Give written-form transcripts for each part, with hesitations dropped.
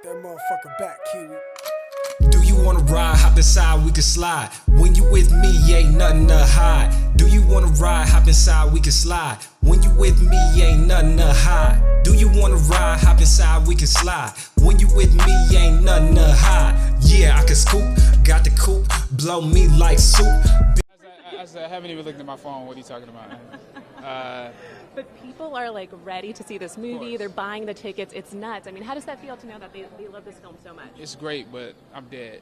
that motherfucker back, Kiwi. Do you wanna ride? Hop inside, we can slide. When you with me, ain't nothing to hide. Do you wanna ride? Hop inside, we can slide. When you with me, ain't nothing to hide. Do you wanna ride? Hop inside, we can slide. When you with me, ain't nothing to hide. Yeah, I can scoop, got the coupe, blow me like soup. I haven't even looked at my phone. What are you talking about? But people are like ready to see this movie. They're buying the tickets. It's nuts. I mean, how does that feel to know that they love this film so much? It's great, but I'm dead.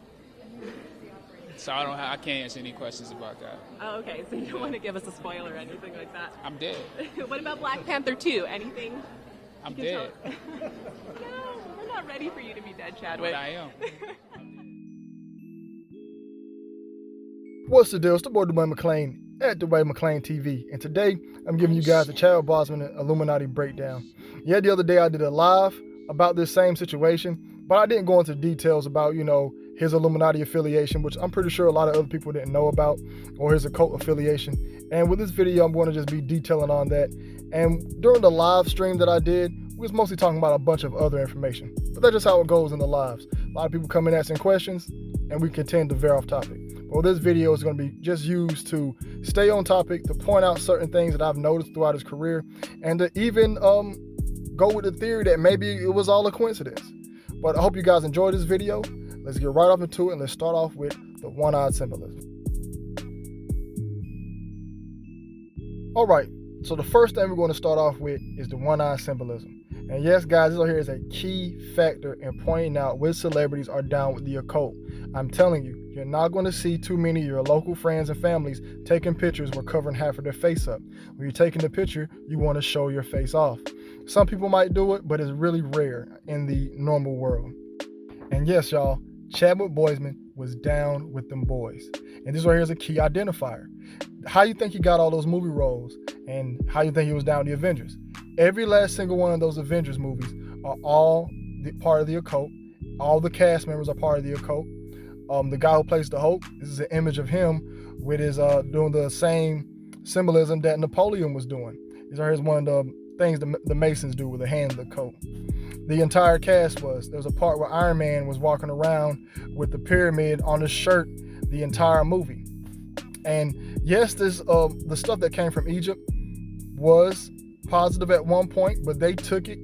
So I can't answer any questions about that. Oh, okay. So you don't want to give us a spoiler or anything like that? I'm dead. What about Black Panther 2? Anything? I'm dead. No, we're not ready for you to be dead, Chadwick. But I am. What's the deal? It's the boy Duane McClean at Duane McClean TV, and today I'm giving you guys the Chadwick Boseman Illuminati breakdown. Yeah, the other day I did a live about this same situation, but I didn't go into details about, his Illuminati affiliation, which I'm pretty sure a lot of other people didn't know about, or his occult affiliation. And with this video, I'm going to just be detailing on that. And during the live stream that I did, we was mostly talking about a bunch of other information, but that's just how it goes in the lives. A lot of people come in asking questions, and we can tend to veer off topic. Well, this video is going to be just used to stay on topic, to point out certain things that I've noticed throughout his career, and to even go with the theory that maybe it was all a coincidence. But I hope you guys enjoyed this video. Let's get right off into it, and let's start off with the one-eyed symbolism. All right, so the first thing we're going to start off with is the one-eyed symbolism. And yes, guys, this right here is a key factor in pointing out which celebrities are down with the occult. I'm telling you, you're not going to see too many of your local friends and families taking pictures where covering half of their face up. When you're taking the picture, you want to show your face off. Some people might do it, but it's really rare in the normal world. And yes, y'all, Chadwick Boseman was down with them boys. And this right here is a key identifier. How you think he got all those movie roles, and how you think he was down with the Avengers? Every last single one of those Avengers movies are all part of the occult. All the cast members are part of the occult. The guy who plays the Hulk, this is an image of him with his doing the same symbolism that Napoleon was doing. This right here is one of the things the Masons do with the hand of the coat. The entire cast was. There was a part where Iron Man was walking around with the pyramid on his shirt the entire movie. And yes, this the stuff that came from Egypt was positive at one point, but they took it,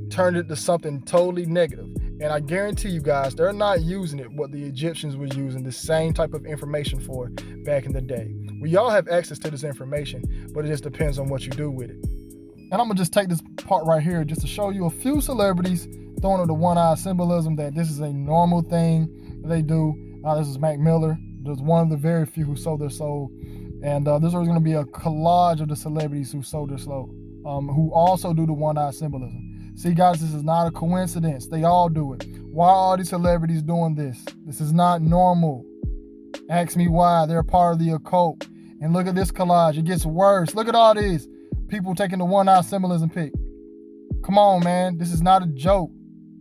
turned it to something totally negative. And I guarantee you guys, they're not using it what the Egyptians were using the same type of information for back in the day. We all have access to this information, but it just depends on what you do with it. And I'm gonna just take this part right here just to show you a few celebrities throwing up the one-eye symbolism, that this is a normal thing they do. This is Mac Miller. There's one of the very few who sold their soul. And this is gonna be a collage of the celebrities who sold their soul, who also do the one-eye symbolism. See, guys, this is not a coincidence. They all do it. Why are all these celebrities doing this? This is not normal. Ask me why. They're part of the occult. And look at this collage. It gets worse. Look at all these people taking the one-eye symbolism pic. Come on, man. This is not a joke.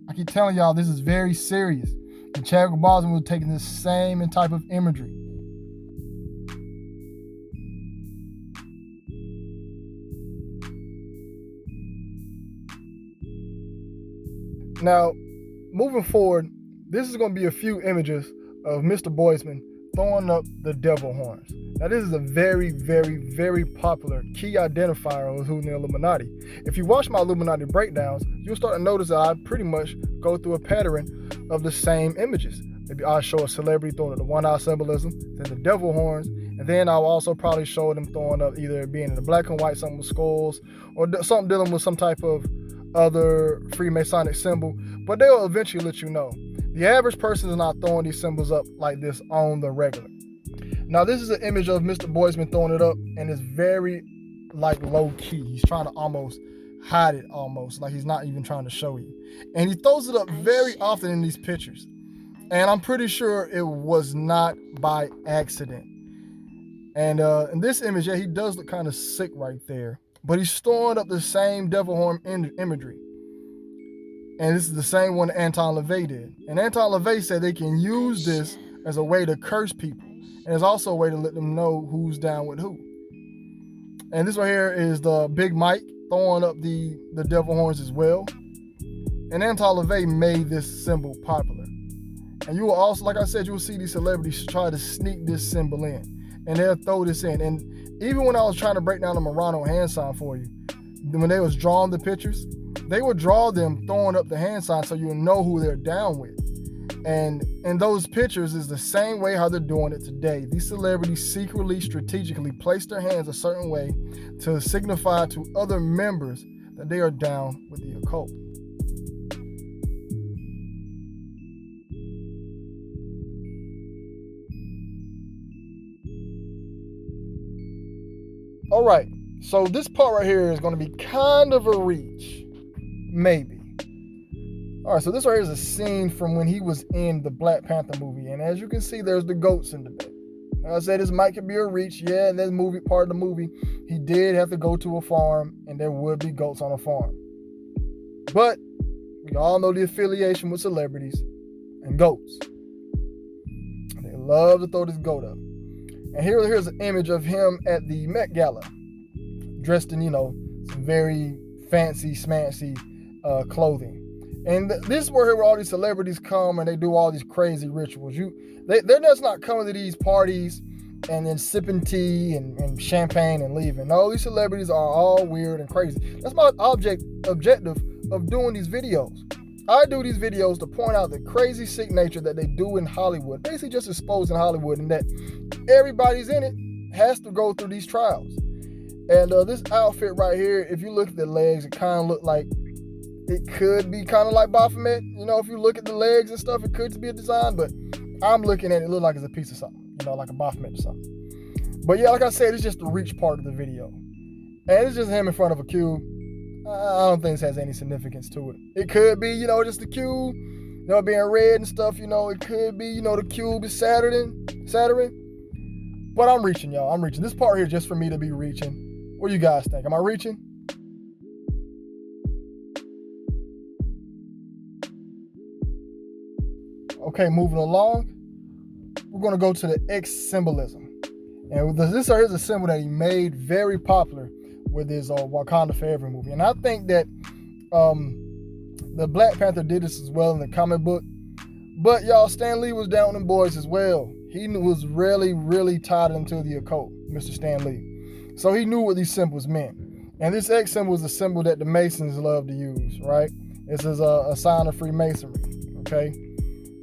I keep telling y'all, this is very serious. And Chadwick Boseman was taking the same type of imagery. Now, moving forward, this is going to be a few images of Mr. Boseman throwing up the devil horns. Now, this is a very, very, very popular key identifier of who's in the Illuminati. If you watch my Illuminati breakdowns, you'll start to notice that I pretty much go through a pattern of the same images. Maybe I'll show a celebrity throwing up the one-eye symbolism, then the devil horns, and then I'll also probably show them throwing up either being in the black and white, something with skulls, or something dealing with some type of other Freemasonic symbol, but they'll eventually let you know. The average person is not throwing these symbols up like this on the regular. Now, this is an image of Mr. Boseman throwing it up, and it's very low key. He's trying to almost hide it, almost like he's not even trying to show you. And he throws it up very often in these pictures. And I'm pretty sure it was not by accident. And in this image, yeah, he does look kind of sick right there. But he's storing up the same devil horn imagery. And this is the same one Anton LaVey did. And Anton LaVey said they can use this as a way to curse people. And it's also a way to let them know who's down with who. And this right here is the Big Mike throwing up the devil horns as well. And Anton LaVey made this symbol popular. And you will also, like I said, you will see these celebrities try to sneak this symbol in. And they'll throw this in. And even when I was trying to break down the Morano hand sign for you, when they was drawing the pictures, they would draw them throwing up the hand sign so you'll know who they're down with. And in those pictures is the same way how they're doing it today. These celebrities secretly, strategically place their hands a certain way to signify to other members that they are down with the occult. All right, so this part right here is going to be kind of a reach, maybe. All right, so this right here is a scene from when he was in the Black Panther movie, and as you can see, there's the goats in the back. Like I said, this might could be a reach. Yeah, in that movie, part of the movie, he did have to go to a farm, and there would be goats on a farm. But we all know the affiliation with celebrities and goats. They love to throw this goat up. And here's an image of him at the Met Gala, dressed in, some very fancy, smancy clothing. And this is where all these celebrities come and they do all these crazy rituals. They're just not coming to these parties and then sipping tea and champagne and leaving. No, these celebrities are all weird and crazy. That's my objective of doing these videos. I do these videos to point out the crazy, sick nature that they do in Hollywood, basically just exposing Hollywood, and that everybody's in it has to go through these trials. And this outfit right here, if you look at the legs, it kind of look like, it could be kind of like Baphomet. If you look at the legs and stuff, it could be a design, but I'm looking at it, look like it's a piece of something, like a Baphomet or something. But yeah, like I said, it's just the reach part of the video. And it's just him in front of a cube. I don't think this has any significance to it. It could be, just the cube, being red and stuff, it could be, the cube is Saturn. But I'm reaching, y'all. I'm reaching. This part here is just for me to be reaching. What do you guys think? Am I reaching? Okay, moving along. We're going to go to the X symbolism. And this is a symbol that he made very popular with his Wakanda Forever movie. And I think that the Black Panther did this as well in the comic book. But y'all, Stan Lee was down with them boys as well. He was really, really tied into the occult, Mr. Stan Lee. So he knew what these symbols meant. And this X symbol is a symbol that the Masons love to use, right? This is a sign of Freemasonry, okay?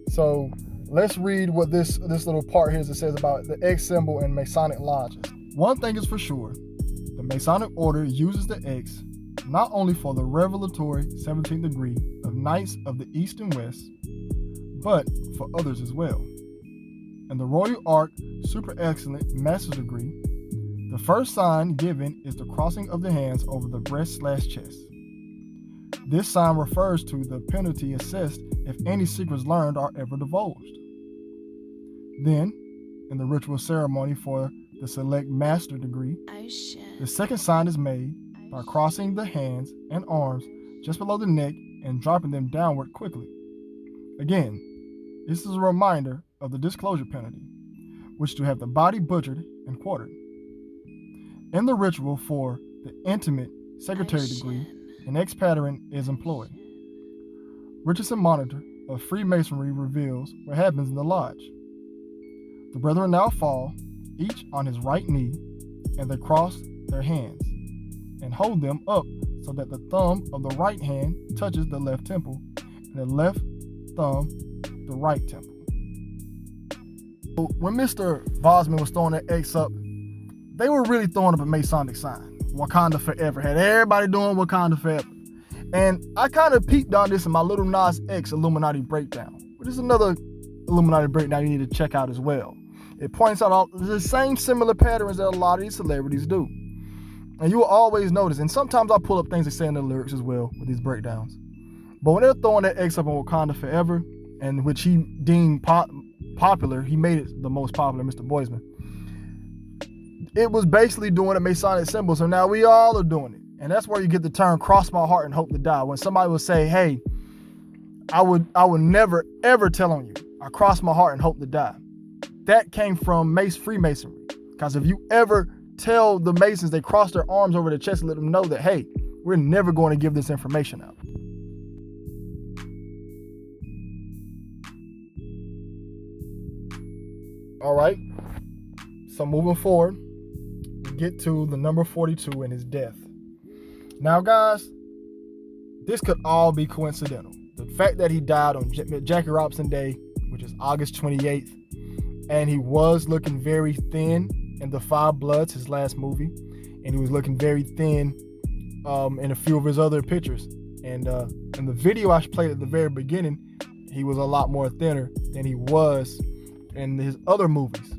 So let's read what this little part here says about the X symbol and Masonic lodges. One thing is for sure, the Masonic order uses the X not only for the revelatory 17th degree of Knights of the East and West, but for others as well. In the Royal Arc Super Excellent Master's degree, the first sign given is the crossing of the hands over the breast/chest. This sign refers to the penalty assessed if any secrets learned are ever divulged. Then, in the ritual ceremony for the Select Master degree, the second sign is made by crossing the hands and arms just below the neck and dropping them downward quickly. Again, this is a reminder of the disclosure penalty, which to have the body butchered and quartered. In the ritual for the intimate secretary degree, an X pattern is employed. Richardson Monitor of Freemasonry reveals what happens in the lodge. The brethren now fall, each on his right knee, and they cross their hands and hold them up so that the thumb of the right hand touches the left temple and the left thumb the right temple. When Mr. Boseman was throwing that X up, they were really throwing up a Masonic sign. Wakanda Forever. Had everybody doing Wakanda Forever. And I kind of peeked on this in my Little Nas X Illuminati breakdown. But there's another Illuminati breakdown you need to check out as well. It points out all the same similar patterns that a lot of these celebrities do. And you will always notice, and sometimes I'll pull up things they say in the lyrics as well with these breakdowns. But when they're throwing that X up on Wakanda Forever, and which he deemed popular, he made it the most popular, Mr. Boseman. It was basically doing a Masonic symbol, so now we all are doing it. And that's where you get the term cross my heart and hope to die. When somebody will say, hey, I would never, ever tell on you. I cross my heart and hope to die. That came from Freemasonry. Because if you ever tell the Masons they cross their arms over their chest and let them know that, hey, we're never going to give this information out. All right. So moving forward, we get to the number 42 and his death. Now, guys, this could all be coincidental. The fact that he died on Jackie Robinson Day, which is August 28th, and he was looking very thin in The Five Bloods, his last movie, and he was looking very thin in a few of his other pictures. And in the video I played at the very beginning, he was a lot more thinner than he was in his other movies.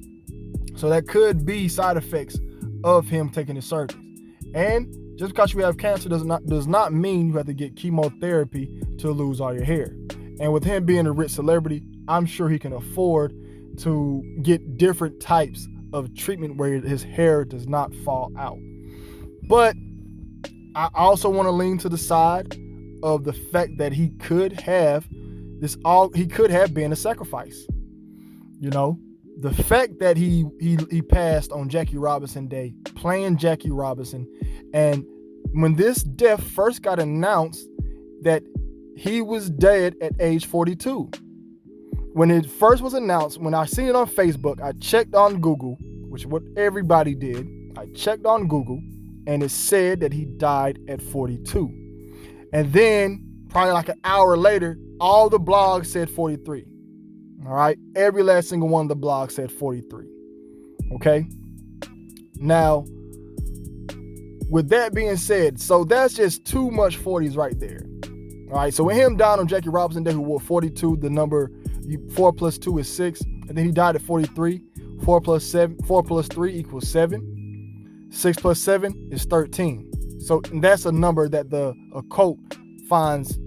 So that could be side effects of him taking his surgery. And just because you have cancer does not mean you have to get chemotherapy to lose all your hair. And with him being a rich celebrity, I'm sure he can afford to get different types of treatment where his hair does not fall out. But I also want to lean to the side of the fact that he could have been a sacrifice. You know, the fact that he passed on Jackie Robinson Day, playing Jackie Robinson, and when this death first got announced, that he was dead at age 42. When it first was announced, when I seen it on Facebook, I checked on Google, which is what everybody did. I checked on Google, and it said that he died at 42. And then, probably like an hour later, all the blogs said 43. All right? Every last single one of the blogs said 43. Okay? Now, with that being said, so that's just too much 40s right there. All right? So with him dying on Jackie Robinson Day, who wore 42, the number 4 plus 2 is 6. And then he died at 43. 4 plus 3 equals 7. 6 plus 7 is 13. So that's a number that the occult finds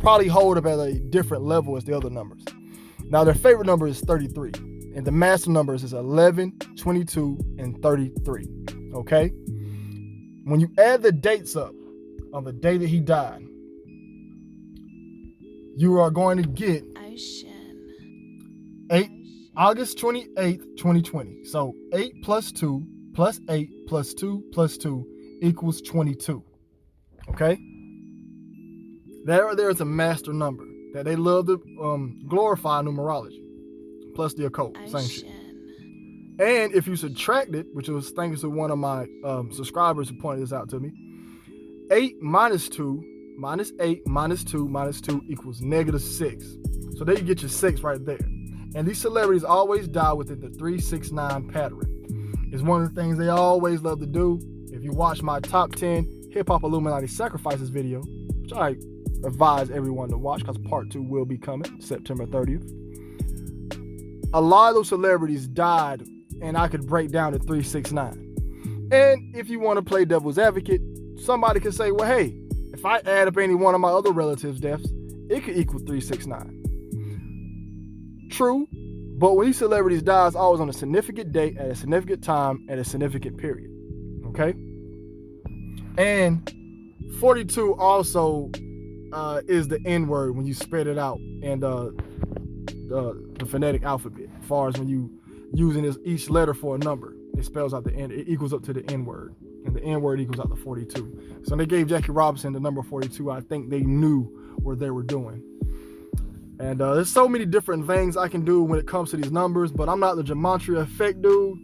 probably hold up at a different level as the other numbers. Now, their favorite number is 33. And the master numbers is 11, 22, and 33. Okay? When you add the dates up on the day that he died, you are going to get August 28th, 2020. So 8 plus 2 plus 8 plus 2 plus 2 equals 22. Okay? There is a master number that they love to glorify numerology. Plus the occult, same shit. And if you subtract it, which was thanks to one of my subscribers who pointed this out to me, 8 minus 2 minus 8 minus 2 minus 2 equals negative 6. So there you get your 6 right there. And these celebrities always die within the 3-6-9 pattern. It's one of the things they always love to do. If you watch my top 10 hip-hop Illuminati sacrifices video, which I advise everyone to watch because part 2 will be coming September 30th. A lot of those celebrities died, and I could break down to 3-6-9. And if you want to play devil's advocate, somebody could say, well, hey, if I add up any one of my other relatives' deaths, it could equal 3-6-9. True, but when these celebrities die, it's always on a significant date, at a significant time, at a significant period. Okay? And 42 also is the N-word when you spread it out and the phonetic alphabet. As far as when you using each letter for a number, it spells out the N. It equals up to the N-word, and the N-word equals out to 42. So when they gave Jackie Robinson the number 42, I think they knew what they were doing. And there's so many different things I can do when it comes to these numbers, but I'm not the gematria effect dude.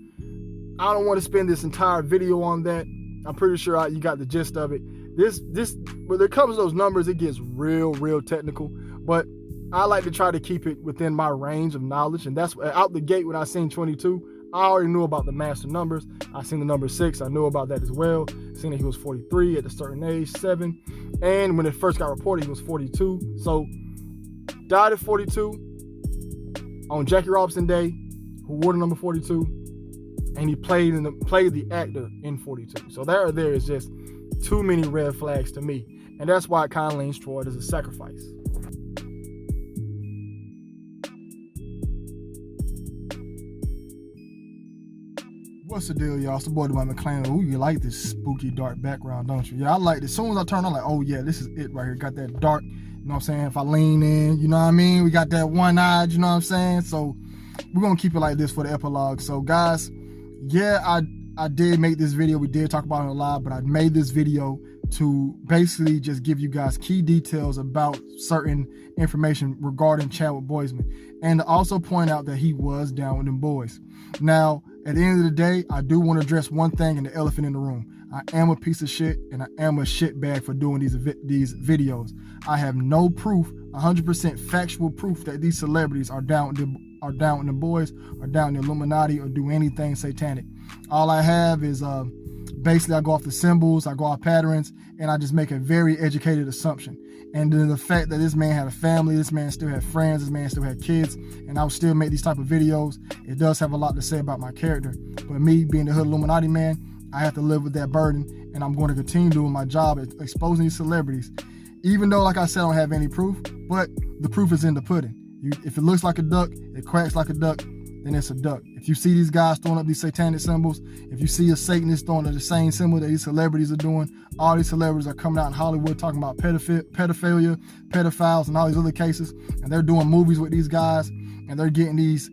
I don't want to spend this entire video on that. I'm pretty sure you got the gist of it. This when it comes to those numbers, it gets real technical, but I like to try to keep it within my range of knowledge. And that's out the gate when I seen 22, I already knew about the master numbers. I seen the number 6, I knew about that as well. Seen that he was 43 at a certain age, 7. And when it first got reported, he was 42. So died at 42 on Jackie Robinson Day, who wore the number 42, and he played the actor in 42. So there is just too many red flags to me, and that's why it kind of leans toward as a sacrifice. What's the deal, y'all? It's the boy duanepatrickmclean. Ooh, you like this spooky dark background, don't you? Yeah, I like it. As soon as I turn on, like, oh yeah, this is it right here. Got that dark, you know what I'm saying? If I lean in, you know what I mean? We got that one eye, you know what I'm saying? So we're gonna keep it like this for the epilogue. So guys, yeah, I did make this video. We did talk about it a lot, but I made this video to basically just give you guys key details about certain information regarding Chadwick Boseman, and to also point out that he was down with them boys. Now, at the end of the day, I do want to address one thing and the elephant in the room. I am a piece of shit, and I am a shitbag for doing these videos. I have no proof, 100% factual proof, that these celebrities are down with the boys, or down with the Illuminati, or do anything satanic. All I have is basically I go off the symbols, I go off patterns, and I just make a very educated assumption. And then the fact that this man had a family, this man still had friends, this man still had kids, and I would still make these type of videos, it does have a lot to say about my character. But me being the hood Illuminati man, I have to live with that burden, and I'm going to continue doing my job at exposing these celebrities. Even though, like I said, I don't have any proof, but the proof is in the pudding. If it looks like a duck, it quacks like a duck, then it's a duck. If you see these guys throwing up these satanic symbols, if you see a Satanist throwing up the same symbol that these celebrities are doing, all these celebrities are coming out in Hollywood talking about pedophilia, pedophiles, and all these other cases, and they're doing movies with these guys, and they're getting these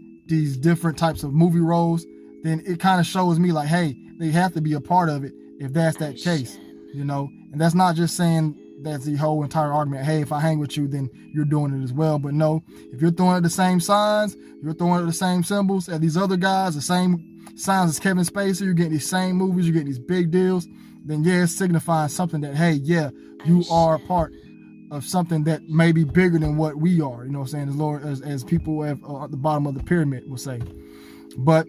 different types of movie roles, then it kind of shows me like, hey, they have to be a part of it if that's that case, you know? And that's not just saying that's the whole entire argument, hey, if I hang with you, then you're doing it as well. But no, if you're throwing at the same signs, you're throwing at the same symbols as these other guys, the same signs as Kevin Spacey, you're getting these same movies, you're getting these big deals, then yeah, it's signifying something that, hey, yeah, you are a part of something that may be bigger than what we are, you know what I'm saying, as people at the bottom of the pyramid will say. But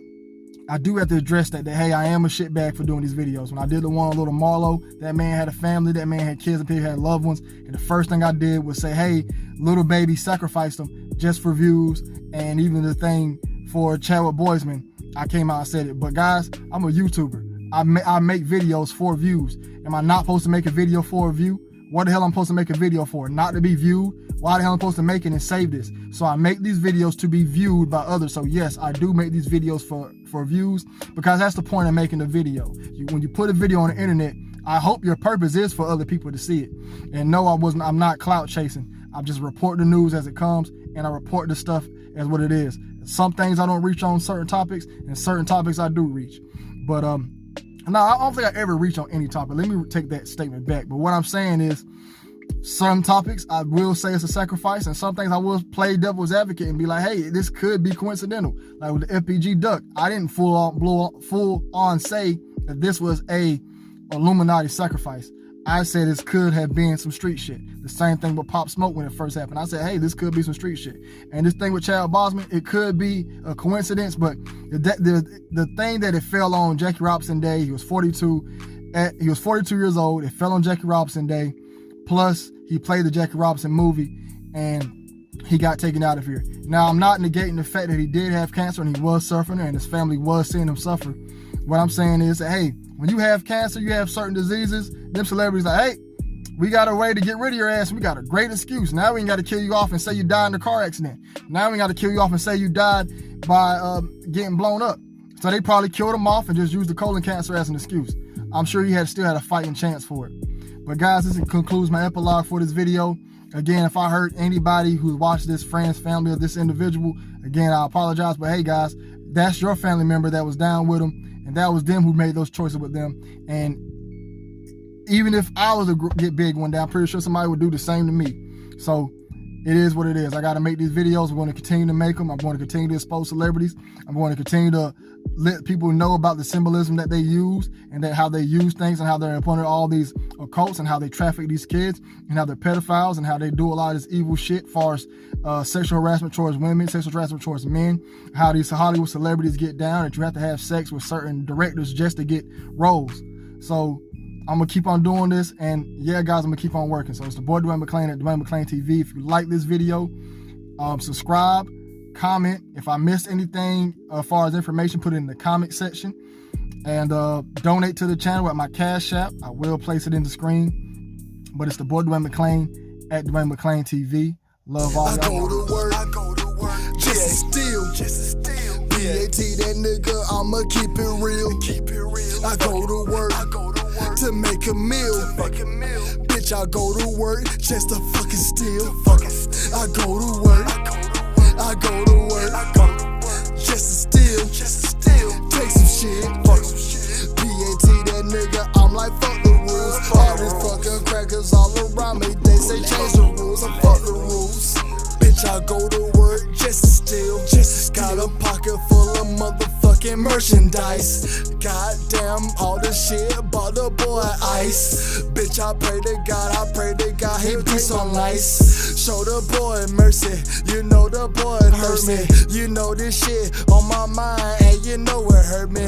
I do have to address that hey, I am a shitbag for doing these videos. When I did the one on Little Marlo, that man had a family, that man had kids, and people had loved ones, and the first thing I did was say, hey, little baby sacrificed them just for views. And even the thing for Chadwick Boseman, I came out and said it. But guys, I'm a YouTuber. I make videos for views. Am I not supposed to make a video for a view? What the hell I'm supposed to make a video for? Not to be viewed? Why the hell I'm supposed to make it and save this? So I make these videos to be viewed by others. So yes, I do make these videos for views, because that's the point of making a video. When you put a video on the internet, I hope your purpose is for other people to see it. And no, I'm not clout chasing. I just report the news as it comes, and I report the stuff as what it is. Some things I don't reach on certain topics, and certain topics I do reach. But no, I don't think I ever reach on any topic. Let me take that statement back. But what I'm saying is, some topics I will say it's a sacrifice, and some things I will play devil's advocate and be like, hey, this could be coincidental. Like with the FPG duck, I didn't full on say that this was a Illuminati sacrifice. I said this could have been some street shit. The same thing with Pop Smoke when it first happened. I said, hey, this could be some street shit. And this thing with Chadwick Boseman, it could be a coincidence, but the thing that it fell on Jackie Robinson Day, he was 42 years old. It fell on Jackie Robinson Day. Plus, he played the Jackie Robinson movie, and he got taken out of here. Now, I'm not negating the fact that he did have cancer and he was suffering, and his family was seeing him suffer. What I'm saying is that, hey, when you have cancer, you have certain diseases, them celebrities like, hey, we got a way to get rid of your ass. We got a great excuse. Now we ain't got to kill you off and say you died in a car accident. Now we got to kill you off and say you died by getting blown up. So they probably killed him off and just used the colon cancer as an excuse. I'm sure he still had a fighting chance for it. But guys, this concludes my epilogue for this video. Again, if I hurt anybody who watched this, friends, family of this individual, again, I apologize. But hey, guys, that's your family member that was down with him, and that was them who made those choices with them. And even if I was to get big one day, I'm pretty sure somebody would do the same to me. So it is what it is. I got to make these videos. I'm going to continue to make them. I'm going to continue to expose celebrities. I'm going to continue to let people know about the symbolism that they use, and that how they use things, and how they're upon all these occults, and how they traffic these kids, and how they're pedophiles, and how they do a lot of this evil shit as far as sexual harassment towards women, sexual harassment towards men, how these Hollywood celebrities get down, that you have to have sex with certain directors just to get roles. So I'm going to keep on doing this, and yeah, guys, I'm going to keep on working. So it's the boy Duane McClean at Duane McClean TV. If you like this video, subscribe, comment. If I missed anything as far as information, put it in the comment section. And donate to the channel at my Cashapp. I will place it in the screen. But it's the boy Duane McClean at Duane McClean TV. Love all y'all. I go to work, just to steal. PAT that nigga, I'ma keep it real. I go to work to make a meal. Bitch, I go to work just to fucking steal. I go to work. I go to work just to steal. Take some shit. PAT that nigga, I'm like fuck the rules. All this fucking Bitch, I go to work just to steal. Got a pocket full of motherfucking merchandise. Goddamn, all the shit bought the boy ice. Bitch, I pray to God he be so nice. Show the boy mercy, you know the boy hurt me. You know this shit on my mind, and you know it hurt me.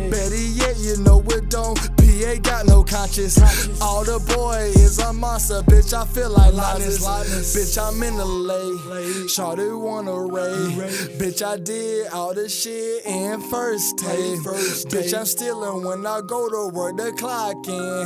Better yet, you know it don't. PA got no conscience. All the boy is a monster, bitch. I feel like Linus. Bitch, I'm in the lay. Shawty wanna raid. Bitch, I did all the shit in first take. Bitch, I'm stealing when I go to work the clock in.